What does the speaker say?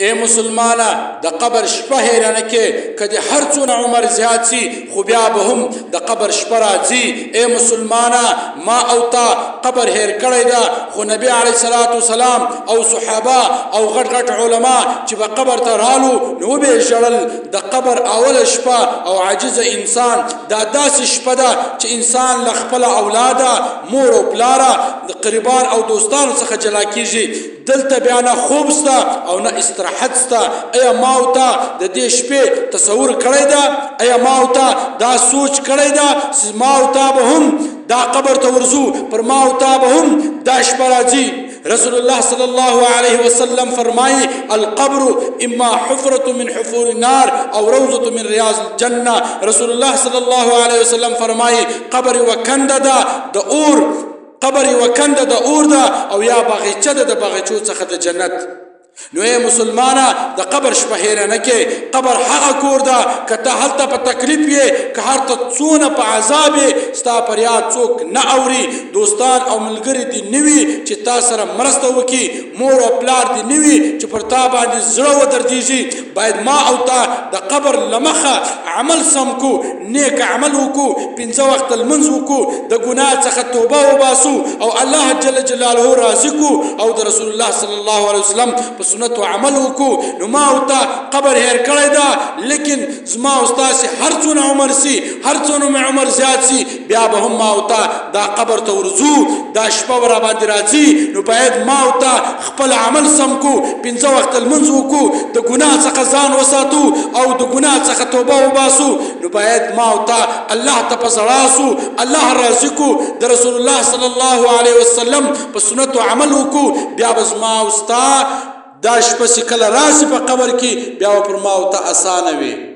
اے مسلمانا د قبر شپه هیره نه کې که د هر څونه عمر زیات سي خو بیا به هم د قبر شپه راځي. اے مسلمانا ما او تا قبر هیر کړی ده خو نبی علیه الصلاة والسلام او صحابه او غټ غټ علما چې به قبر ته رالو نو وبې ژړل د قبر اوله شپه او عاجز انسان دا داسې شپه ده چې انسان له خپله اولاده مور او پلاره د قربان او دوستانو څخه جلا کیږي. دلته بیا نه خوب سته او نه استراحت سته. ایا ما او تا د دې شپې تصور کړی ده؟ ایا ما او تا دا سوچ کړی ده چې ما او تا به هم دا قبر ته ورځو، پر ما او تا به هم دا شپه راځي؟ رسول الله صلی الله علیه وسلم فرمایي القبر اما حفرة من حفور النار او روضة من رياض الجنه. رسول الله صلی الله علیه وسلم فرمایي قبر وکنده ده د اور، قبر وکنده د اور ده او یا باغچه ده د باغچو څخه د جنت. نو ای مسلمانا د قبر شپه هیره نه کې. قبر هغه کور ده که ته هلته په تکلیف یې، که هلته څونه په عذاب یې، ستا فریاد څوک نه اوري، دوستان او ملګري دې نه وي چې تا سره مرسته وکړي، مور او پلار دې نه وي چې پر تا باندې زړه ودردېږي. باید ما او تا د قبر له مخه عمل سم کو، نیک عمل وکړو، 5 وخت لمونځ وکړو، د ګناه څخه توبه وباسو او الله جل جلاله راضي کړو او د رسول الله صلی الله علیه وسلم په سنت عمل وکړو. نو ما او تا قبر هیر کړی ده، لیکن زما او ستاسې هر څونه عمر سي، هر څونه مې عمر زیات سي، بیا به هم ما او تا دا قبر ته ورځو، دا شپه به راباندې راځي. نو باید ما او تا خپل عمل سم کو، 5 وخت لمونځ وکړو، د ګناه څخه ځان وساتو او د ګناه څخه توبه وباسو. نو باید ما او تا الله ته په زړه سو، الله راضي کو، د رسول الله صلی الله علیه وسلم په سنت عمل وکړو. بیا به زما او ستا دا شپه چې کله راسي په قبر کې بیا پر ما او ته اسانه وي.